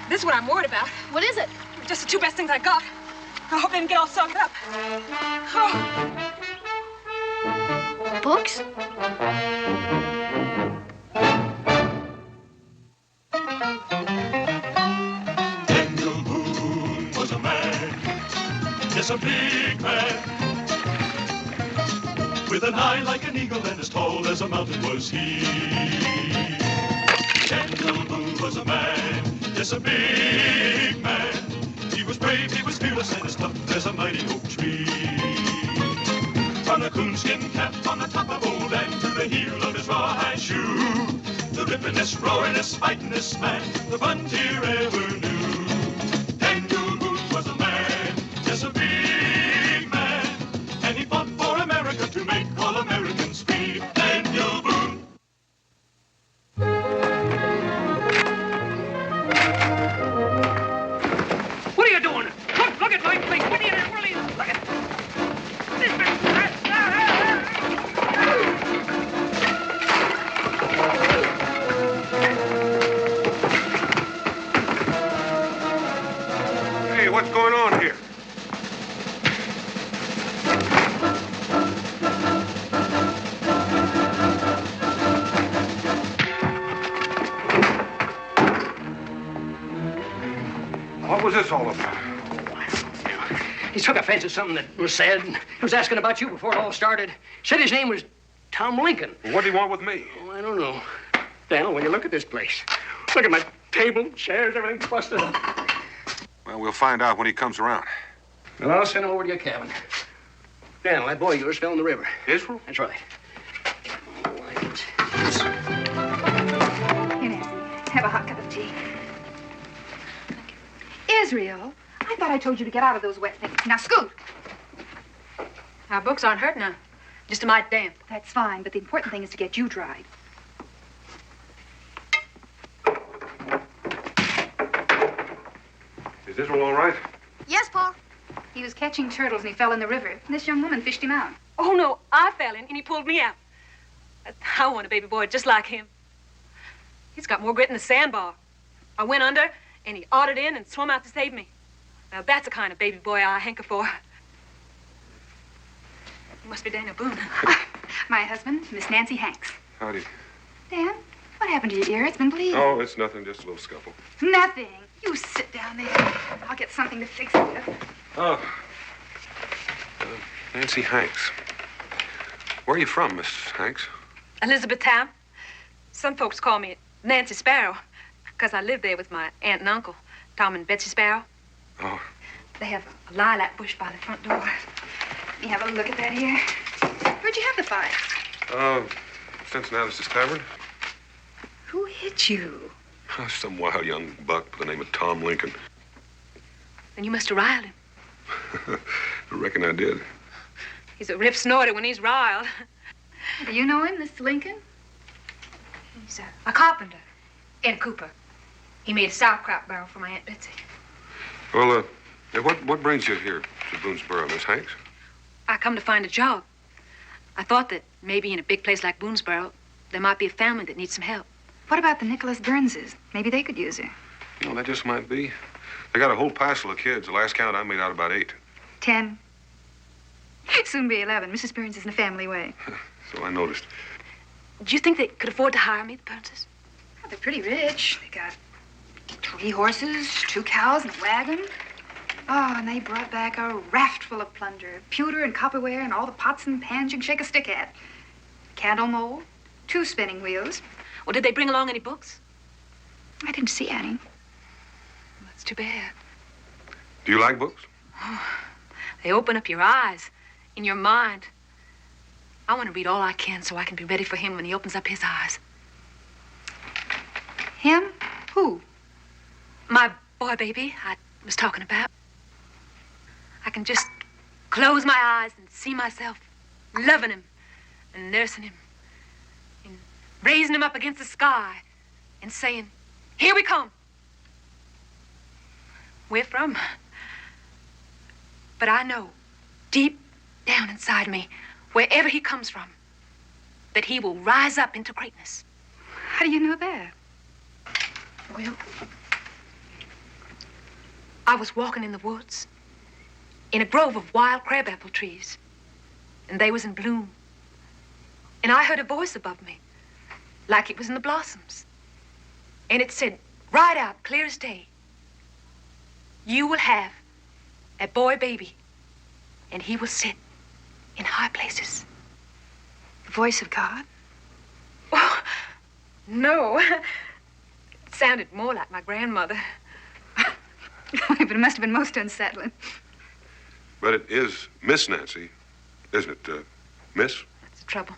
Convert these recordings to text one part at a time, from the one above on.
This is what I'm worried about. What is it? Just the two best things I got. I hope they didn't get all soaked up. Oh. Books? Daniel Boone was a man, yes, a big man. With an eye like an eagle and as tall as a mountain was he. Daniel Boone was a man, yes, a big man. He was brave, he was fearless, and as tough as a mighty oak tree. From the coonskin cap on the top of old and to the heel of his rawhide shoe, the rippin'est, roaring'est, fighting'est man the frontier ever knew. Daniel Boone was a man, yes, a big man, and he fought for America to make all Americans free. Daniel Boone. What are you doing? Look at my face. What are you really? Look at this. Hey, what's going on here? What was this all about? He took offense at something that was said. He was asking about you before it all started. Said his name was Tom Lincoln. What do you want with me? Oh, I don't know. Daniel, when you look at this place, look at my table, chairs, everything's busted up. Well, we'll find out when he comes around. Well, I'll send him over to your cabin. Daniel, that boy of yours fell in the river. Israel? That's right. Here, Nancy, have a hot cup of tea. Israel, I thought I told you to get out of those wet things. Now, scoot. Our books aren't hurt now. Just a mite damp. That's fine, but the important thing is to get you dried. Is Israel all right? Yes, Paul. He was catching turtles and he fell in the river. And this young woman fished him out. Oh, no, I fell in and he pulled me out. I want a baby boy just like him. He's got more grit than a sandbar. I went under and he ottered in and swum out to save me. Now, that's the kind of baby boy I hanker for. You must be Daniel Boone. My husband, Miss Nancy Hanks. Howdy. Dan, what happened to your ear? It's been bleeding. Oh, it's nothing, just a little scuffle. Nothing. You sit down there. I'll get something to fix it with. Oh. Nancy Hanks. Where are you from, Miss Hanks? Elizabethtown. Some folks call me Nancy Sparrow because I live there with my aunt and uncle, Tom and Betsy Sparrow. Oh. They have a lilac bush by the front door. Let me have a look at that here. Where'd you have the fight? Cincinnatus Tavern. Who hit you? Oh, some wild young buck by the name of Tom Lincoln. Then you must have riled him. I reckon I did. He's a rip snorter when he's riled. Do you know him, Mr. Lincoln? He's a carpenter, Ed Cooper. He made a sauerkraut barrel for my Aunt Betsy. Well, what brings you here to Boonesboro, Miss Hanks? I come to find a job. I thought that maybe in a big place like Boonesboro, there might be a family that needs some help. What about the Nicholas Burnses? Maybe they could use her. Well, that just might be. They got a whole passel of kids. The last count I made out about 8. 10. Soon be 11. Mrs. Burns is in a family way. So I noticed. Do you think they could afford to hire me, the Burnses? Oh, they're pretty rich. They got 3 horses, 2 cows, and a wagon. Oh, and they brought back a raft full of plunder. Pewter and copperware and all the pots and pans you can shake a stick at. Candle mold, 2 spinning wheels. Well, did they bring along any books? I didn't see any. That's too bad. Do you like books? They open up your eyes, in your mind. I want to read all I can so I can be ready for him when he opens up his eyes. Him? Who? My boy baby I was talking about. I can just close my eyes and see myself loving him and nursing him and raising him up against the sky and saying, "Here we come." Where from? But I know, deep down inside me, wherever he comes from, that he will rise up into greatness. How do you know that? Well, I was walking in the woods, in a grove of wild crabapple trees, and they was in bloom. And I heard a voice above me, like it was in the blossoms. And it said, right out, clear as day, "You will have a boy baby, and he will sit in high places." The voice of God? Oh, no. It sounded more like my grandmother. But it must have been most unsettling. But it is Miss Nancy, isn't it, Miss? That's the trouble.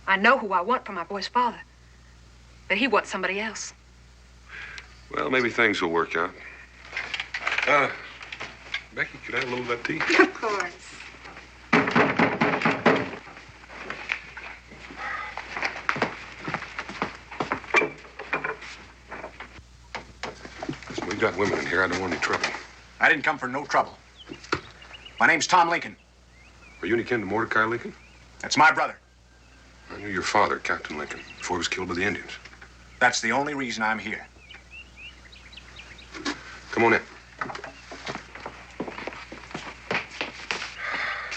I know who I want for my boy's father, but he wants somebody else. Well, maybe things will work out. Becky, could I have a little of that tea? Of course. Listen, we've got women in here. I don't want any trouble. I didn't come for no trouble. My name's Tom Lincoln. Are you any kin to Mordecai Lincoln? That's my brother. I knew your father, Captain Lincoln, before he was killed by the Indians. That's the only reason I'm here. Come on in.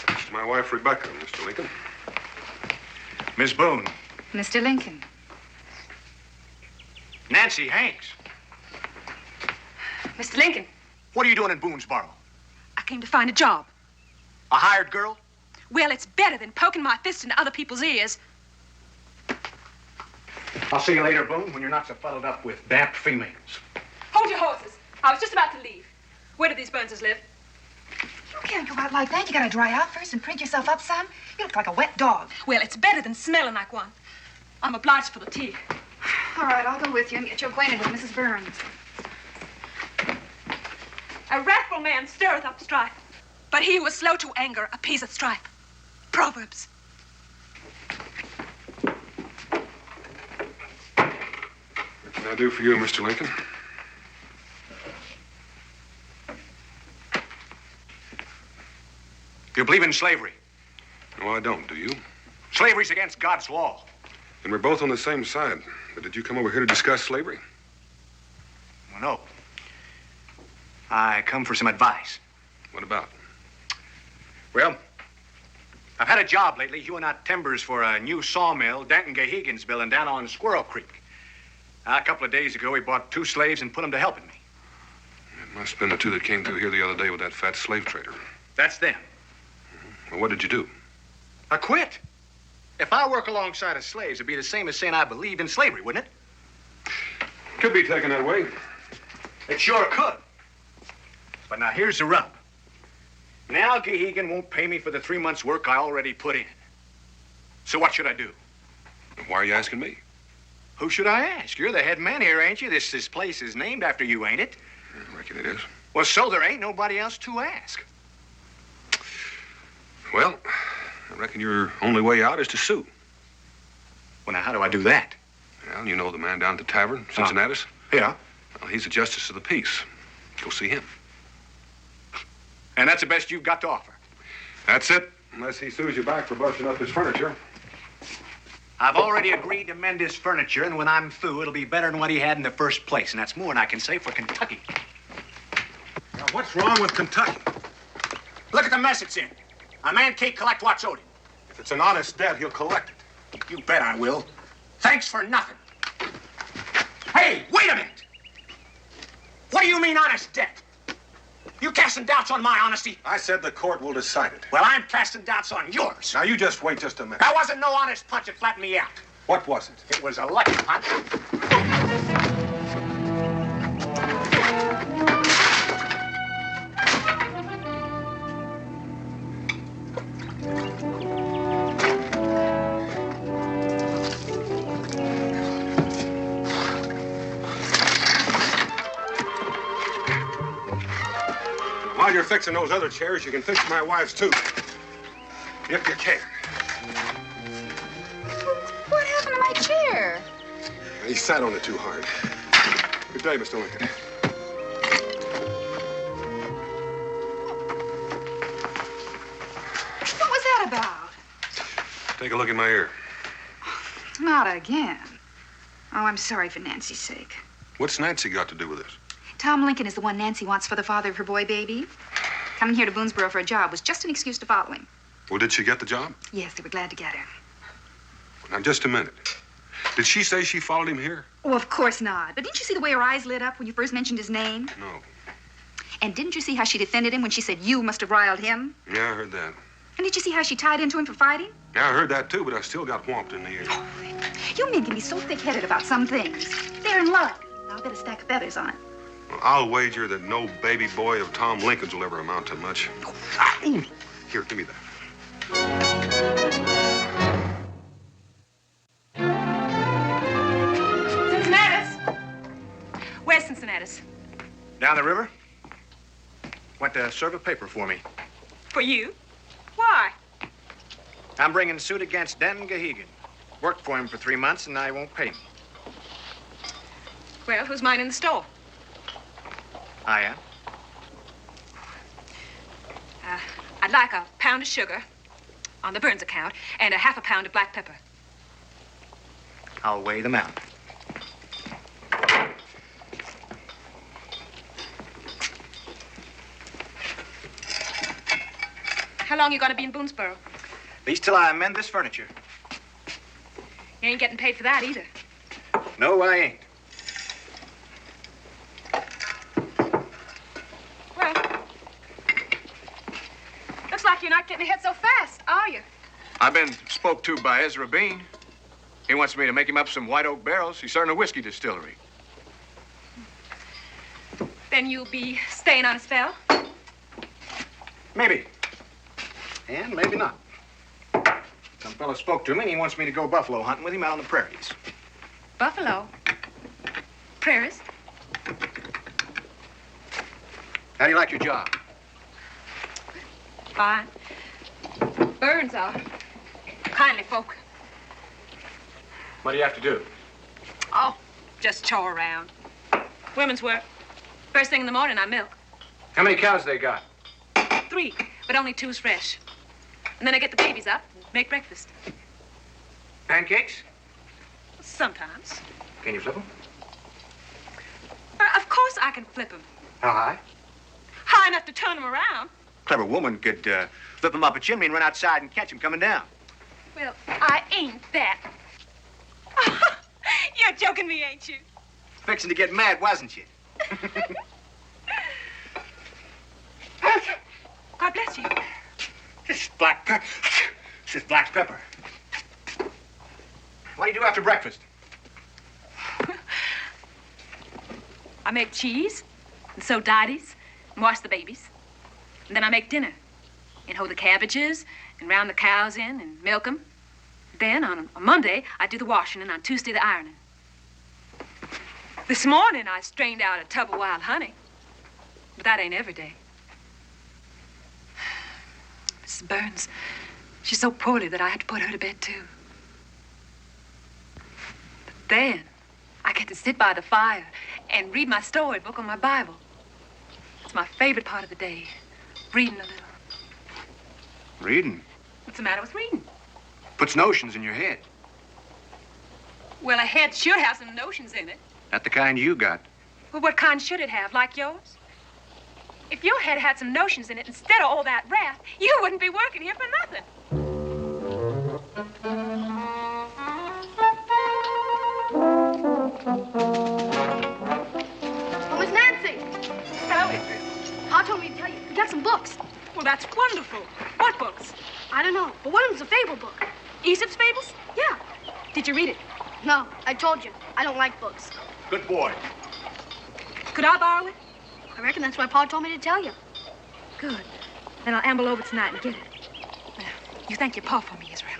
This is my wife, Rebecca, Mr. Lincoln. Miss Boone. Mr. Lincoln. Nancy Hanks. Mr. Lincoln, What are you doing in Boonesboro? I came to find a job. A hired girl? Well, it's better than poking my fist into other people's ears. I'll see you later, Boone, when you're not so fuddled up with damp females. Hold your horses. I was just about to leave. Where do these Burnses live? You can't go out like that. You gotta dry out first and print yourself up some. You look like a wet dog. Well, it's better than smelling like one. I'm obliged for the tea. All right, I'll go with you and get you acquainted with Mrs. Burns. A wrathful man stirreth up strife, but he who is slow to anger appeaseth strife. Proverbs. What can I do for you, Mr. Lincoln? You believe in slavery? No, I don't, do you? Slavery's against God's law. And we're both on the same side. But did you come over here to discuss slavery? Well, no. I come for some advice. What about? Well, I've had a job lately hewing out timbers for a new sawmill Denton Gahegan's building down on Squirrel Creek. A couple of days ago, he bought 2 slaves and put them to helping me. It must have been the 2 that came through here the other day with that fat slave trader. That's them. Well, what did you do? I quit. If I work alongside of slaves, it'd be the same as saying I believed in slavery, wouldn't it? Could be taken that way. It sure could. But now here's the rub. Now Gahegan won't pay me for the 3 months' work I already put in. So what should I do? Why are you asking me? Who should I ask? You're the head man here, ain't you? This place is named after you, ain't it? I reckon it is. Well, so there ain't nobody else to ask. Well, I reckon your only way out is to sue. Well, now, how do I do that? Well, you know the man down at the tavern, Cincinnatus? Yeah. Well, he's the justice of the peace. Go see him. And that's the best you've got to offer? That's it. Unless he sues you back for busting up his furniture. I've already agreed to mend his furniture, and when I'm through, it'll be better than what he had in the first place. And that's more than I can say for Kentucky. Now, what's wrong with Kentucky? Look at the mess it's in. A man can't collect what's owed him. If it's an honest debt, he'll collect it. You bet I will. Thanks for nothing. Hey, wait a minute. What do you mean honest debt? You casting doubts on my honesty? I said the court will decide it. Well, I'm casting doubts on yours. Now, you just wait just a minute. That wasn't no honest punch that flattened me out. What was it? It was a lucky punch. While you're fixing those other chairs, you can fix my wife's too. If you can. What happened to my chair? He sat on it too hard. Good day, Mr. Lincoln. What was that about? Take a look at my ear. Not again. Oh, I'm sorry for Nancy's sake. What's Nancy got to do with this? Tom Lincoln is the one Nancy wants for the father of her boy baby. Coming here to Boonesboro for a job was just an excuse to follow him. Well, did she get the job? Yes, they were glad to get her. Now, just a minute. Did she say she followed him here? Oh, of course not. But didn't you see the way her eyes lit up when you first mentioned his name? No. And didn't you see how she defended him when she said you must have riled him? Yeah, I heard that. And did you see how she tied into him for fighting? Yeah, I heard that too, but I still got whomped in the ear. You men can be so thick-headed about some things. They're in love. I'll bet a stack of feathers on it. Well, I'll wager that no baby boy of Tom Lincoln's will ever amount to much. Here, give me that. Cincinnatus. Where's Cincinnatus? Down the river? Went to serve a paper for me. For you? Why? I'm bringing a suit against Denton Gahegan. Worked for him for 3 months, and I won't pay him. Well, who's mine in the store? I am. I'd like a pound of sugar on the Burns account and a half a pound of black pepper. I'll weigh them out. How long you gonna be in Boonesboro? At least till I amend this furniture. You ain't getting paid for that either. No, I ain't. Well, looks like you're not getting ahead so fast, are you? I've been spoke to by Ezra Bean. He wants me to make him up some white oak barrels. He's starting a whiskey distillery. Then you'll be staying on a spell? Maybe. And maybe not. Some fellow spoke to me, and he wants me to go buffalo hunting with him out on the prairies. Buffalo? Prairies? How do you like your job? Fine. Burns are kindly folk. What do you have to do? Oh, just chore around. Women's work. First thing in the morning, I milk. How many cows they got? 3, but only 2's fresh. And then I get the babies up and make breakfast. Pancakes? Sometimes. Can you flip them? Of course I can flip them. How high? High enough to turn them around. Clever woman could flip them up a chimney and run outside and catch them coming down. Well, I ain't that. You're joking me, ain't you? Fixing to get mad, wasn't you? God bless you. This is black pepper. This is black pepper. What do you do after breakfast? I make cheese and sew dotties and wash the babies. And then I make dinner and hoe the cabbages and round the cows in and milk them. Then on a Monday, I do the washing and on Tuesday, the ironing. This morning, I strained out a tub of wild honey. But that ain't every day. Mrs. Burns, she's so poorly that I had to put her to bed, too. But then, I get to sit by the fire and read my storybook on my Bible. It's my favorite part of the day, reading a little. Reading? What's the matter with reading? Puts notions in your head. Well, a head should have some notions in it. Not the kind you got. Well, what kind should it have, like yours? If your head had some notions in it instead of all that wrath, you wouldn't be working here for nothing. Oh, Miss Nancy! Hello, Israel. Pa told me to tell you. We got some books. Well, that's wonderful. What books? I don't know, but one of them's a fable book. Aesop's Fables? Yeah. Did you read it? No, I told you. I don't like books. Good boy. Could I borrow it? I reckon that's why Pa told me to tell you. Good. Then I'll amble over tonight and get it. Well, you thank your pa for me, Israel.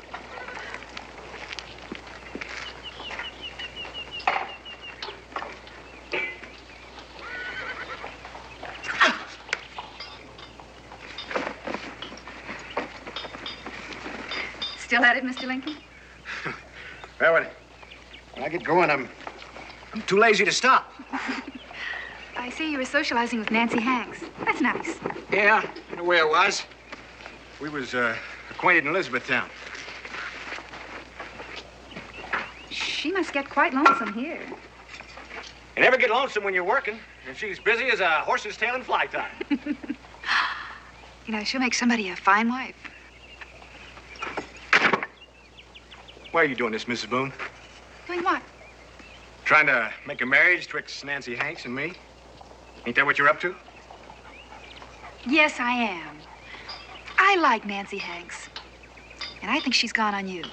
Still at it, Mr. Lincoln? Well, when I get going, I'm too lazy to stop. I see you were socializing with Nancy Hanks. That's nice. Yeah, in a way I was. We was acquainted in Elizabethtown. She must get quite lonesome here. You never get lonesome when you're working, and she's busy as a horse's tail in fly time. You know, she'll make somebody a fine wife. Why are you doing this, Mrs. Boone? Doing what? Trying to make a marriage twixt Nancy Hanks and me? Ain't that what you're up to? Yes, I am. I like Nancy Hanks. And I think she's gone on you.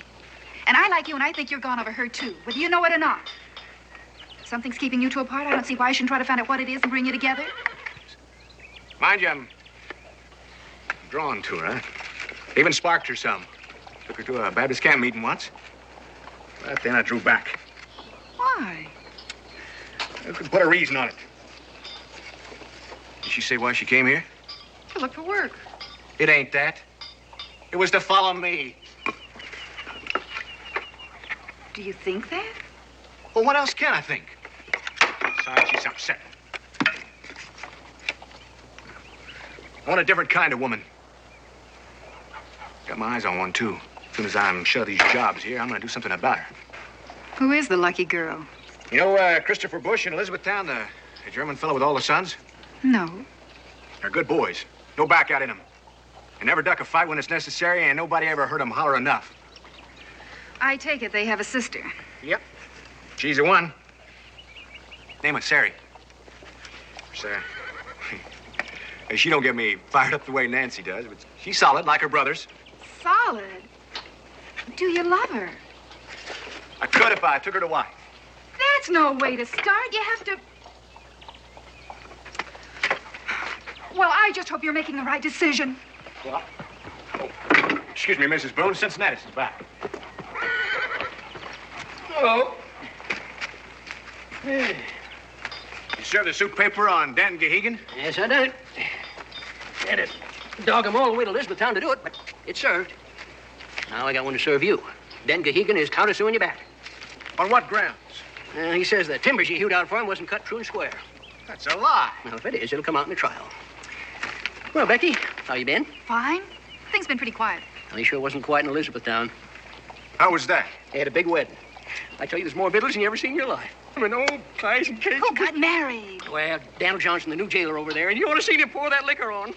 And I like you, and I think you're gone over her, too, whether you know it or not. If something's keeping you two apart, I don't see why I shouldn't try to find out what it is and bring you together. Mind you, I'm drawn to her, huh? Even sparked her some. Took her to a Baptist camp meeting once. But then I drew back. Why? I could put a reason on it. Did she say why she came here? To look for work. It ain't that. It was to follow me. Do you think that? Well, what else can I think? Besides, she's upset. I want a different kind of woman. Got my eyes on one, too. As soon as I'm shut of these jobs here, I'm gonna do something about her. Who is the lucky girl? You know Christopher Bush in Elizabethtown, the German fellow with all the sons? No. They're good boys. No back out in them. They never duck a fight when it's necessary, and nobody ever heard them holler enough. I take it they have a sister. Yep. She's the one. Name is Sari. Sarah. She don't get me fired up the way Nancy does, but she's solid, like her brothers. Solid? Do you love her? I could if I took her to wife. That's no way to start. You have to... Well, I just hope you're making the right decision. What? Oh. Excuse me, Mrs. Boone. Cincinnati's is back. Hello. Hey. You served the soup paper on Dan Gahegan? Yes, I done it. Had to dog him all the way to Elizabethtown to do it, but it served. Now I got one to serve you. Dan Gahegan is countersuing you back. On what grounds? He says the timbers you hewed out for him wasn't cut true and square. That's a lie. Well, if it is, it'll come out in the trial. Well, Becky, how you been? Fine. Things been pretty quiet. Well, he sure wasn't quiet in Elizabethtown. How was that? They had a big wedding. I tell you, there's more victuals than you ever seen in your life. I mean, oh, pies and cakes. Who got married? Well, Daniel Johnson, the new jailer over there, and you ought to see him pour that liquor on.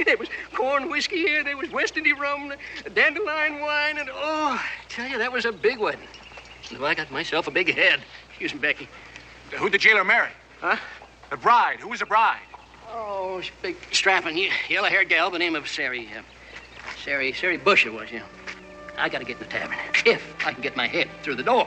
There was corn whiskey here, there was West Indy rum, dandelion wine, and oh, I tell you, that was a big wedding. And if I got myself a big head. Excuse me, Becky. Who'd the jailer marry? Huh? The bride. Who was the bride? Oh, she's a big, strapping, yellow-haired gal by the name of Sari Bush it was, you know. I gotta get in the tavern. If I can get my head through the door.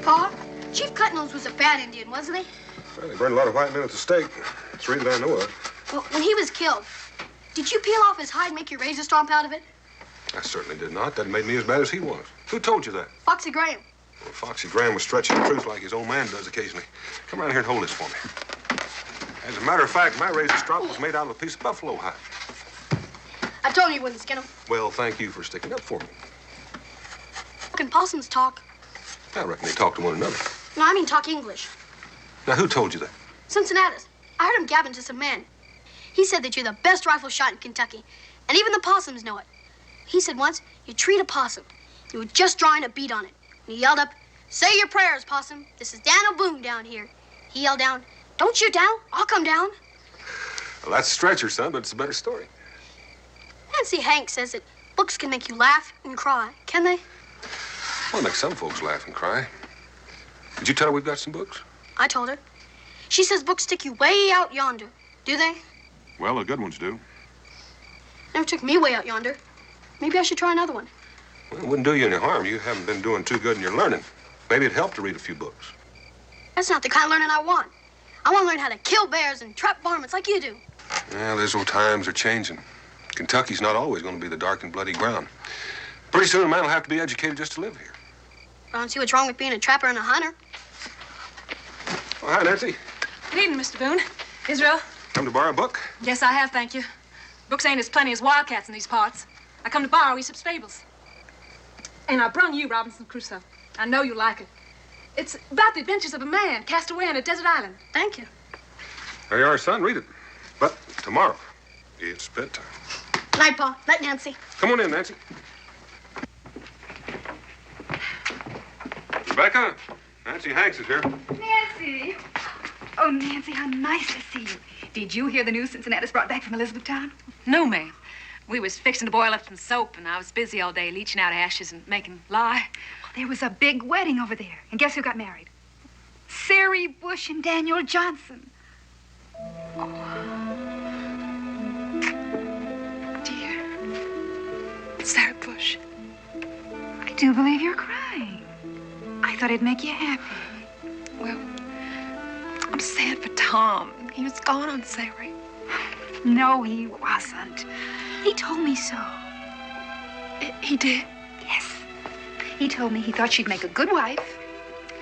Pa, Chief Cutnose was a bad Indian, wasn't he? Well, he burned a lot of white men at the stake. 3 that I know of. Well, when he was killed, did you peel off his hide and make your razor stomp out of it? I certainly did not. That made me as bad as he was. Who told you that? Foxy Graham. Well, Foxy Graham was stretching the truth like his old man does occasionally. Come around here and hold this for me. As a matter of fact, my razor strop was made out of a piece of buffalo hide. I told you you wouldn't skin him. Well, thank you for sticking up for me. Can possums talk? I reckon they talk to one another. No, I mean talk English. Now, who told you that? Cincinnatus. I heard him gabbing to some men. He said that you're the best rifle shot in Kentucky. And even the possums know it. He said once, you treat a possum. You were just drawing a bead on it. And he yelled up, say your prayers, possum. This is Daniel Boone down here. He yelled down, don't shoot down. I'll come down. Well, that's a stretcher, son, but it's a better story. Nancy Hank says that books can make you laugh and cry. Can they? Well, it makes some folks laugh and cry. Did you tell her we've got some books? I told her. She says books take you way out yonder. Do they? Well, the good ones do. Never took me way out yonder. Maybe I should try another one. Well, it wouldn't do you any harm. You haven't been doing too good in your learning. Maybe it'd help to read a few books. That's not the kind of learning I want. I want to learn how to kill bears and trap varmints like you do. Well, those old times are changing. Kentucky's not always going to be the dark and bloody ground. Pretty soon a man will have to be educated just to live here. I don't see what's wrong with being a trapper and a hunter. Oh, hi, Nancy. Good evening, Mr. Boone. Israel? Come to borrow a book? Yes, I have, thank you. Books ain't as plenty as wildcats in these parts. I come to borrow Aesop's Fables. And I brung you Robinson Crusoe. I know you like it. It's about the adventures of a man cast away on a desert island. Thank you. There you are, son. Read it. But tomorrow, it's bedtime. Night, Pa. Night, Nancy. Come on in, Nancy. Rebecca, Nancy Hanks is here. Nancy! Oh, Nancy, how nice to see you. Did you hear the news Cincinnatus brought back from Elizabethtown? No, ma'am. We was fixing to boil up some soap, and I was busy all day leaching out ashes and making lye. There was a big wedding over there. And guess who got married? Sari Bush and Daniel Johnson. Dear Sarah Bush. I do believe you're crying. I thought it'd make you happy. Well, I'm sad for Tom. He was gone on Sarah. No, he wasn't. He told me so. He did? Yes. He told me he thought she'd make a good wife,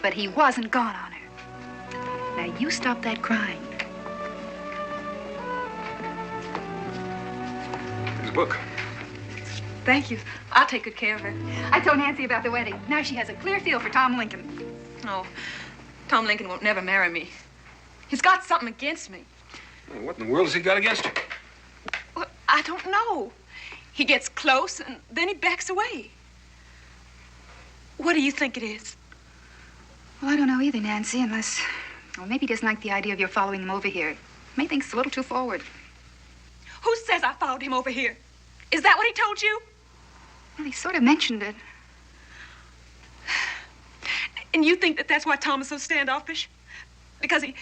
but he wasn't gone on her. Now, you stop that crying. Here's a book. Thank you. I'll take good care of her. I told Nancy about the wedding. Now she has a clear feel for Tom Lincoln. Oh, Tom Lincoln won't never marry me. He's got something against me. Well, what in the world has he got against you? Well, I don't know. He gets close, and then he backs away. What do you think it is? Well, I don't know either, Nancy, unless... Well, maybe he doesn't like the idea of your following him over here. May think it's a little too forward. Who says I followed him over here? Is that what he told you? Well, he sort of mentioned it. And you think that that's why Tom is so standoffish? Because he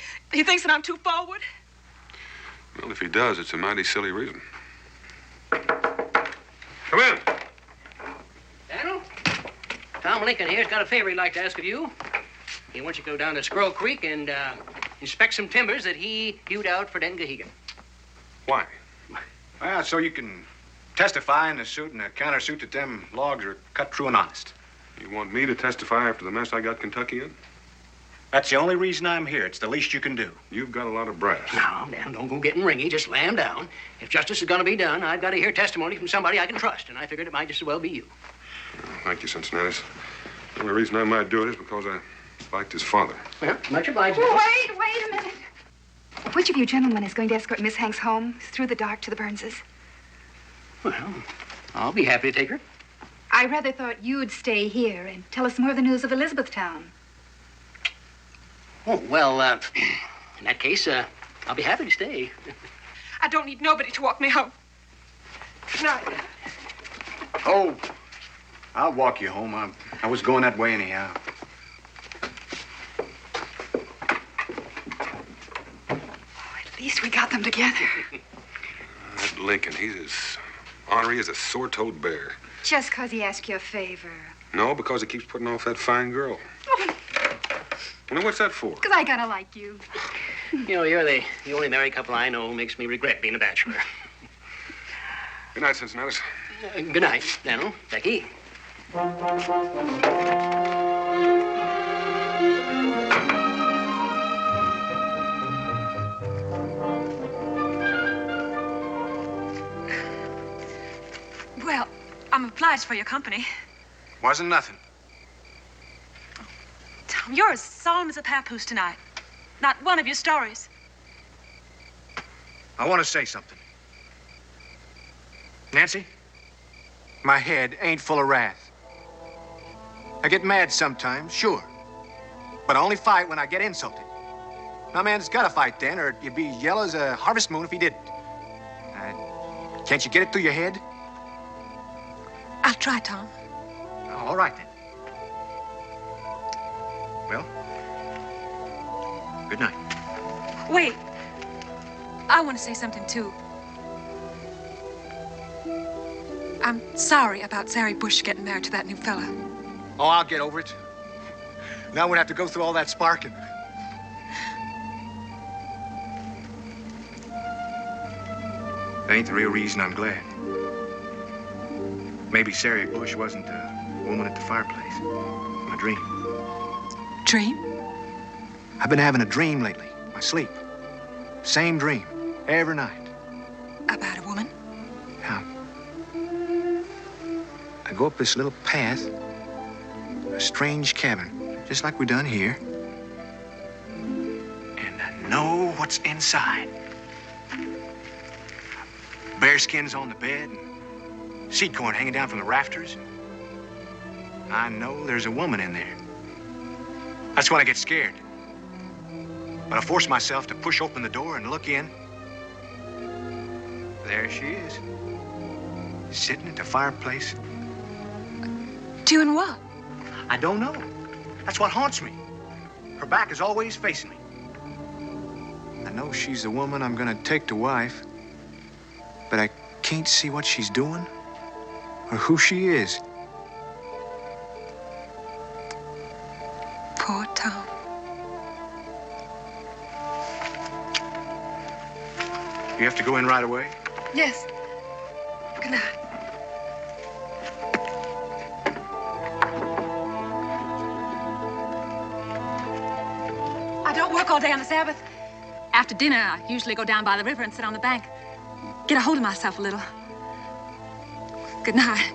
thinks that I'm too forward? Well, if he does, it's a mighty silly reason. Come in. Daniel? Tom Lincoln here's got a favor he'd like to ask of you. He wants you to go down to Squirrel Creek and inspect some timbers that he hewed out for Dengahegan. Why? Well, so you can testify in a suit and a countersuit that them logs are cut true and honest. You want me to testify after the mess I got Kentucky in? That's the only reason I'm here. It's the least you can do. You've got a lot of brass. Now, Dan, don't go getting ringy. Just lay him down. If justice is going to be done, I've got to hear testimony from somebody I can trust, and I figured it might just as well be you. Thank you, Cincinnatus. The only reason I might do it is because I liked his father. Well, much obliged. Wait a minute. Which of you gentlemen is going to escort Miss Hanks home through the dark to the Burnses? Well, I'll be happy to take her. I rather thought you'd stay here and tell us more of the news of Elizabethtown. Oh, well, in that case, I'll be happy to stay. I don't need nobody to walk me home. No. Oh, I'll walk you home. I was going that way anyhow. At least we got them together. That Lincoln, he's as ornery as a sore-toed bear. Just because he asked you a favor. No, because he keeps putting off that fine girl. Now, what's that for? Because I kind of like you. You know, you're the only married couple I know who makes me regret being a bachelor. Good night, Cincinnatus. Good night, Daniel. Becky. Well, I'm obliged for your company. Wasn't nothing. Tom Tom, you're as solemn as a papoose tonight. Not one of your stories. I want to say something. Nancy, my head ain't full of wrath. I get mad sometimes, sure. But I only fight when I get insulted. My man's got to fight then, or you'd be yellow as a harvest moon if he didn't. Can't you get it through your head? I'll try, Tom. All right, then. Well, good night. Wait. I want to say something, too. I'm sorry about Sari Bush getting married to that new fella. Oh, I'll get over it. Now we'd have to go through all that sparking. That ain't the real reason I'm glad. Maybe Sari Bush wasn't the woman at the fireplace. My dream. Dream? I've been having a dream lately. My sleep. Same dream. Every night. About a woman? Now, I go up this little path. A strange cabin. Just like we done here. And I know what's inside. Bearskins on the bed. And seed corn hanging down from the rafters. I know there's a woman in there. That's when I get scared. But I force myself to push open the door and look in. There she is. Sitting at the fireplace. Doing what? I don't know. That's what haunts me. Her back is always facing me. I know she's the woman I'm gonna take to wife. But I can't see what she's doing or who she is. Poor Tom. You have to go in right away? Yes. Good night. I don't work all day on the Sabbath. After dinner, I usually go down by the river and sit on the bank. Get a hold of myself a little. Good night.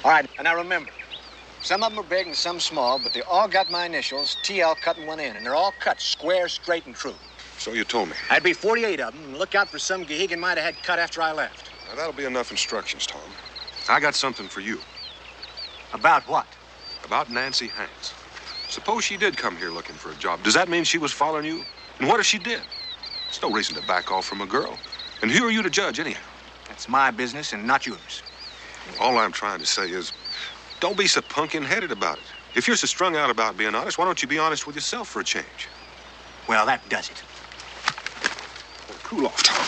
All right, and now remember, some of them are big and some small, but they all got my initials, TL cutting one in, and they're all cut square, straight, and true. So you told me. That'd be 48 of them, and look out for some Gahegan might have had cut after I left. Now, that'll be enough instructions, Tom. I got something for you. About what? About Nancy Hanks. Suppose she did come here looking for a job. Does that mean she was following you? And what if she did? There's no reason to back off from a girl. And who are you to judge, anyhow? That's my business and not yours. All I'm trying to say is, don't be so pumpkin-headed about it. If you're so strung out about being honest, why don't you be honest with yourself for a change? Well, that does it. Well, cool off, Tom.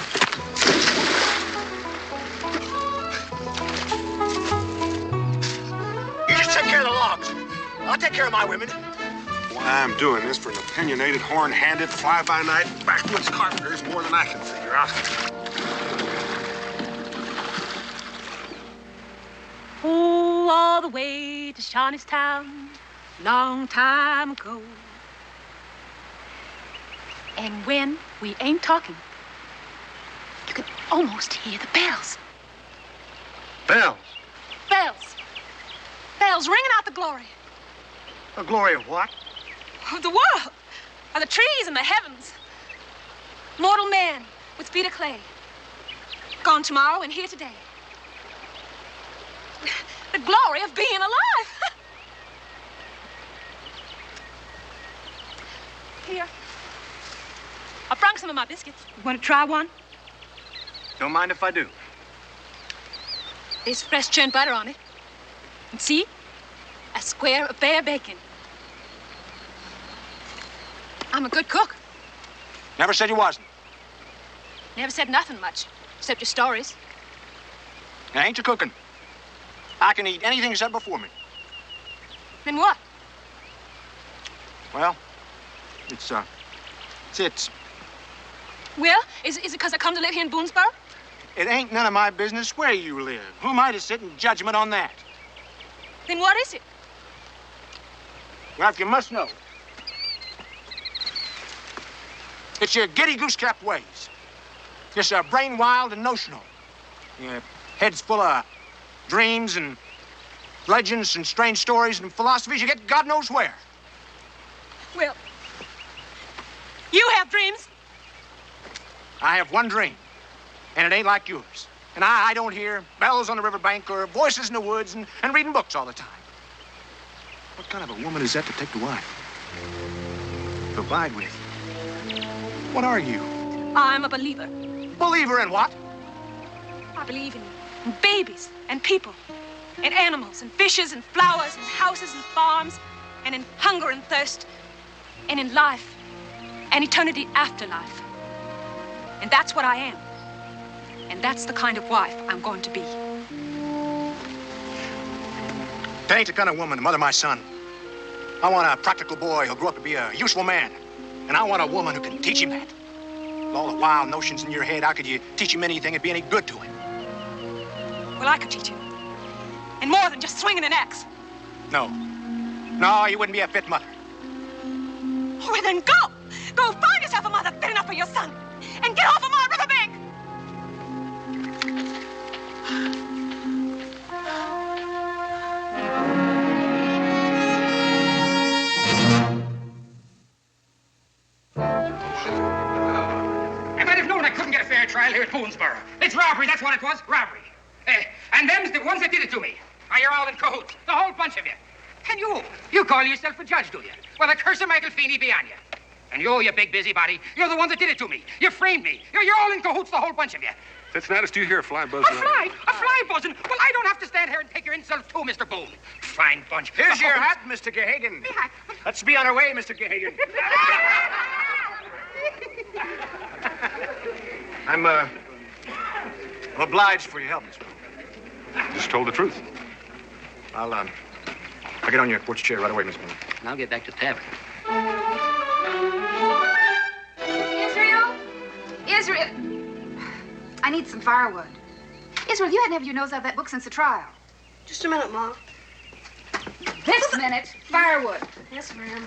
You just take care of the logs. I'll take care of my women. Why I'm doing this for an opinionated, horn-handed, fly-by-night, backwoods carpenter is more than I can figure out. Oh, all the way to Shawnee's Town, long time ago. And when we ain't talking, you can almost hear the bells. Bells? Bells. Bells ringing out the glory. The glory of what? Of the world. Of the trees and the heavens. Mortal man with feet of clay. Gone tomorrow and here today. The glory of being alive. Here. I brought some of my biscuits. You want to try one? Don't mind if I do. There's fresh churned butter on it. And see? A square of bare bacon. I'm a good cook. Never said you wasn't. Never said nothing much, except your stories. Now, ain't you cooking? I can eat anything set before me. Then what? Well, it's. Well, is it because I come to live here in Boonesboro? It ain't none of my business where you live. Who am I to sit in judgment on that? Then what is it? Well, if you must know, it's your giddy goose-cap ways. Just brain wild and notional. Your head's full of dreams and legends and strange stories and philosophies you get God knows where. Well, you have dreams. I have one dream, and it ain't like yours. And I don't hear bells on the riverbank or voices in the woods and reading books all the time. What kind of a woman is that to take to wife? To abide with? What are you? I'm a believer. Believer in what? I believe in babies and people, in animals and fishes and flowers and houses and farms, and in hunger and thirst, and in life and eternity after life. And that's what I am. And that's the kind of wife I'm going to be. That ain't the kind of woman to mother my son. I want a practical boy who'll grow up to be a useful man. And I want a woman who can teach him that. With all the wild notions in your head, how could you teach him anything that'd be any good to him? Well, I could teach him. And more than just swinging an axe. No. No, you wouldn't be a fit mother. Well, then go. Go find yourself a mother fit enough for your son. And get off of my riverbank. I might have known I couldn't get a fair trial here at Boonesboro. It's robbery, that's what it was, robbery. And them's the ones that did it to me. Oh, you're all in cahoots, the whole bunch of you. And you call yourself a judge, do you? Well, the curse of Michael Feeney be on you. And you big busybody, you're the one that did it to me. You framed me. You're all in cahoots, the whole bunch of you. Cincinnatus, do you hear a fly buzzing? A fly buzzing? Well, I don't have to stand here and take your insults too, Mr. Boone. Fine bunch. Here's your hat, Mr. Gahagan. Let's be on our way, Mr. Gahagan. I'm obliged for your help, Miss Boone. Just told the truth. I'll get on your porch chair right away, Miss Boone. And I'll get back to the tavern. Israel! I need some firewood. Israel, you hadn't had your nose out of that book since the trial. Just a minute, Ma. This minute, firewood. Yes, ma'am.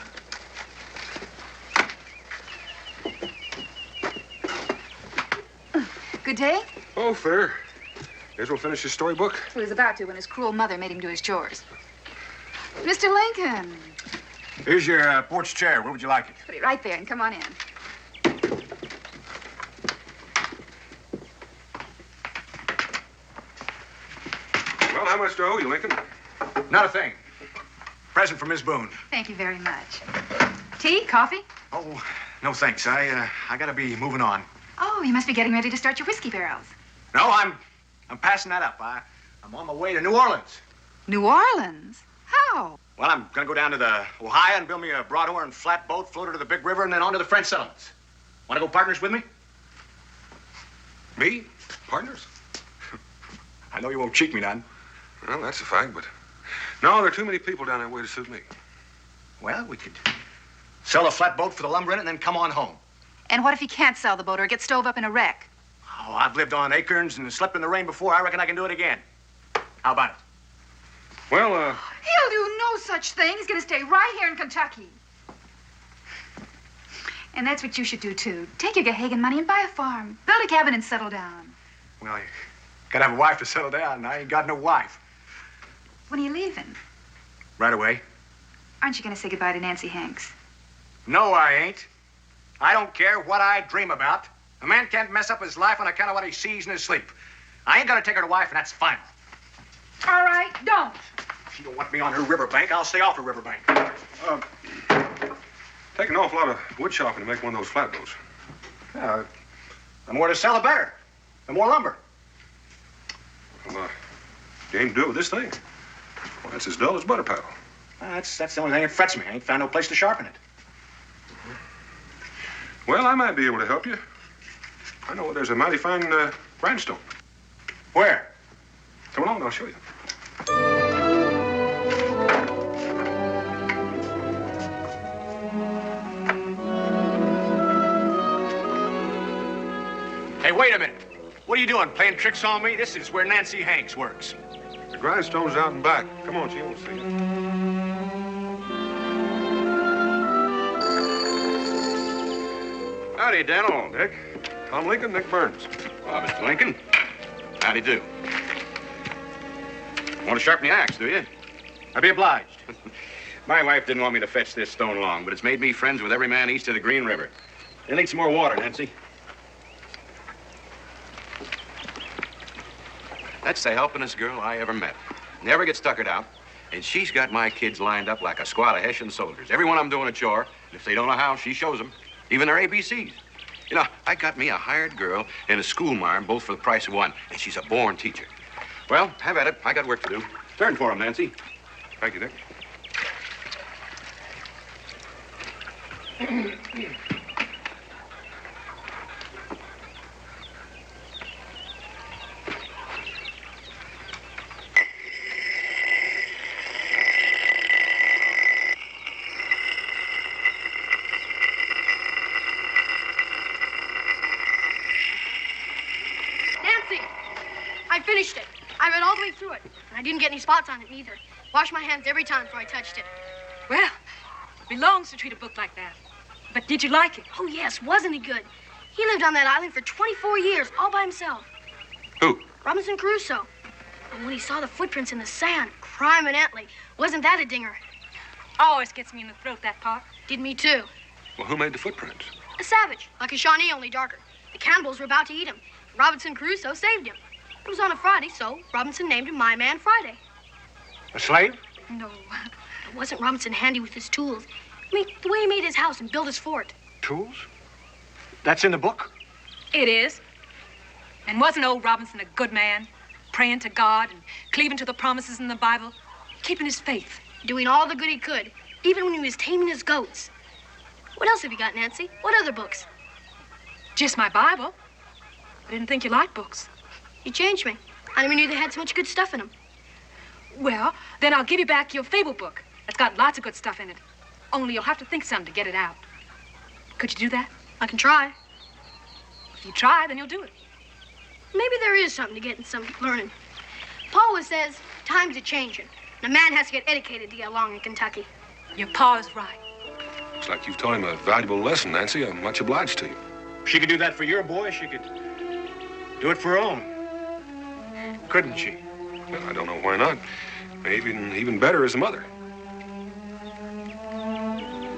Good day? Oh, fair. Israel finished his storybook? Well, he was about to when his cruel mother made him do his chores. Mr. Lincoln. Here's your porch chair. Where would you like it? Put it right there and come on in. Well, how much do I owe you, Lincoln? Not a thing. Present for Miss Boone. Thank you very much. Tea? Coffee? Oh, no thanks. I gotta be moving on. Oh, you must be getting ready to start your whiskey barrels. No, I'm passing that up. I'm on my way to New Orleans. New Orleans? How? Well, I'm gonna go down to the Ohio and build me a broadhorn flatboat, float her to the big river, and then on to the French settlements. Want to go partners with me? Me? Partners? I know you won't cheat me none. Well, that's a fact, but... No, there are too many people down that way to suit me. Well, we could sell the flatboat for the lumber in it and then come on home. And what if you can't sell the boat or get stove up in a wreck? Oh, I've lived on acorns and slept in the rain before. I reckon I can do it again. How about it? Well, He'll do no such thing. He's going to stay right here in Kentucky. And that's what you should do, too. Take your Gahagan money and buy a farm. Build a cabin and settle down. Well, you gotta have a wife to settle down. I ain't got no wife. When are you leaving? Right away. Aren't you going to say goodbye to Nancy Hanks? No, I ain't. I don't care what I dream about. A man can't mess up his life on account of what he sees in his sleep. I ain't gonna take her to wife, and that's final. All right, don't. If you don't want me on her riverbank, I'll stay off her riverbank. take an awful lot of wood chopping to make one of those flatboats. The more to sell, the better. The more lumber. Well, you aim to do it with this thing. Well, that's as dull as butter, pal. That's the only thing that frets me. I ain't found no place to sharpen it. Well, I might be able to help you. I know there's a mighty fine grindstone. Where? Come along, I'll show you. Hey, wait a minute. What are you doing, playing tricks on me? This is where Nancy Hanks works. The grindstone's out and back. Come on, she won't see you. Howdy, Daniel. Nick. Tom Lincoln, Nick Burns. Well, Mr. Lincoln. Howdy do. Want to sharpen the axe, do you? I'd be obliged. My wife didn't want me to fetch this stone long, but it's made me friends with every man east of the Green River. You'll need some more water, Nancy. That's the helpingest girl I ever met. Never gets tuckered out. And she's got my kids lined up like a squad of Hessian soldiers. Every one of them doing a chore. And if they don't know how, she shows them. Even their ABCs. You know, I got me a hired girl and a schoolmarm, both for the price of one. And she's a born teacher. Well, have at it. I got work to do. Turn for him, Nancy. Thank you, Nick. I finished it. I read all the way through it. And I didn't get any spots on it, neither. Washed my hands every time before I touched it. Well, it belongs to treat a book like that. But did you like it? Oh, yes. Wasn't he good? He lived on that island for 24 years, all by himself. Who? Robinson Crusoe. And when he saw the footprints in the sand, crime and Antley, wasn't that a dinger? Always gets me in the throat, that part. Did me, too. Well, who made the footprints? A savage, like a Shawnee, only darker. The cannibals were about to eat him. Robinson Crusoe saved him. It was on a Friday, so Robinson named him My Man Friday. A slave? No. But wasn't Robinson handy with his tools? I mean, the way he made his house and built his fort. Tools? That's in the book? It is. And wasn't old Robinson a good man? Praying to God and cleaving to the promises in the Bible, keeping his faith. Doing all the good he could, even when he was taming his goats. What else have you got, Nancy? What other books? Just my Bible. I didn't think you liked books. You changed me. I never knew they had so much good stuff in them. Well, then I'll give you back your fable book. It's got lots of good stuff in it. Only you'll have to think some to get it out. Could you do that? I can try. If you try, then you'll do it. Maybe there is something to getting some learning. Pa always says times are changing, and a man has to get educated to get along in Kentucky. Your pa is right. Looks like you've taught him a valuable lesson, Nancy. I'm much obliged to you. She could do that for your boy. She could do it for her own. Couldn't she? Well, I don't know why not. Maybe even better as a mother.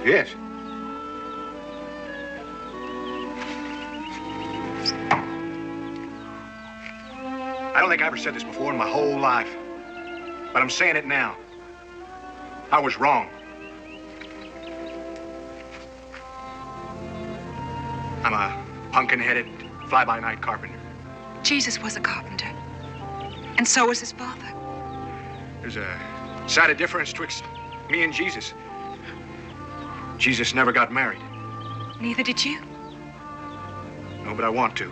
Yes. I don't think I ever said this before in my whole life, but I'm saying it now. I was wrong. I'm a pumpkin-headed, fly-by-night carpenter. Jesus was a carpenter, and so was his father. There's a sight of difference twixt me and Jesus. Jesus never got married. Neither did you. No, but I want to.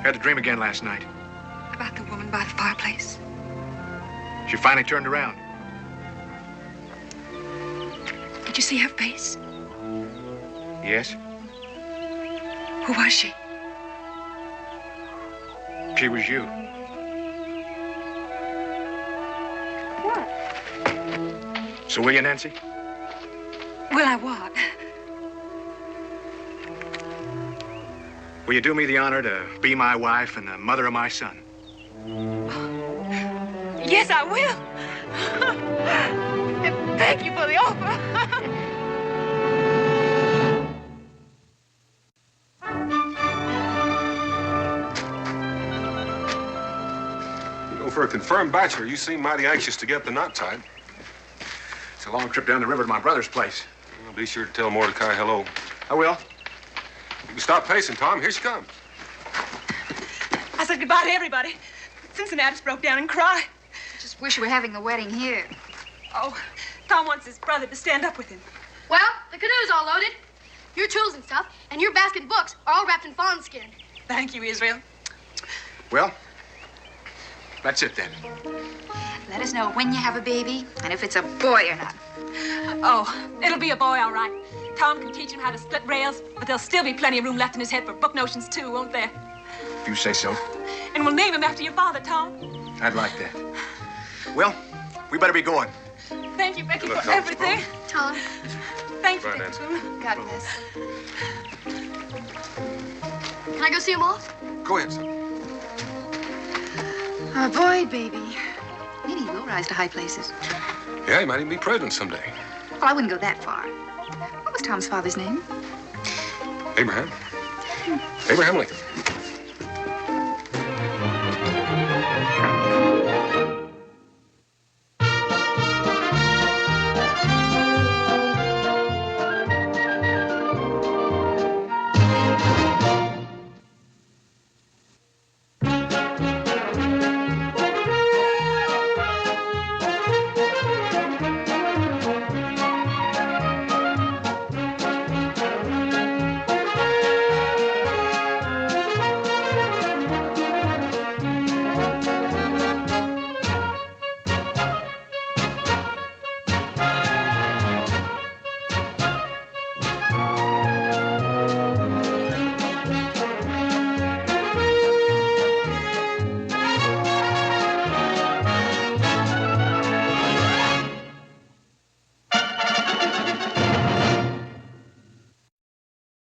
Had a dream again last night. About the woman by the fireplace. She finally turned around. Did you see her face? Yes? Who was she? She was you. What? So will you, Nancy? Will I what? Will you do me the honor to be my wife and the mother of my son? Yes, I will. And thank you for the offer. For a confirmed bachelor, you seem mighty anxious to get the knot tied. It's a long trip down the river to my brother's place. Well, be sure to tell Mordecai hello. I will. You can stop pacing, Tom. Here she comes. I said goodbye to everybody. Cincinnati's broke down and cried. I just wish we were having the wedding here. Oh, Tom wants his brother to stand up with him. Well, the canoe's all loaded. Your tools and stuff, and your basket and books are all wrapped in fawn skin. Thank you, Israel. Well, that's it then. Let us know when you have a baby and if it's a boy or not. Oh, it'll be a boy, all right. Tom can teach him how to split rails, but there'll still be plenty of room left in his head for book notions, too, won't there? If you say so. And we'll name him after your father, Tom. I'd like that. Well, we better be going. Thank you, Becky, Good luck, for Tom. everything. Tom, Thank you, Bye, Dr. Nancy. Boone. God bless. Can I go see him off? Go ahead, son. Oh, boy, baby. Maybe he will rise to high places. Yeah, he might even be president someday. Well, I wouldn't go that far. What was Tom's father's name? Abraham. Abraham Lincoln.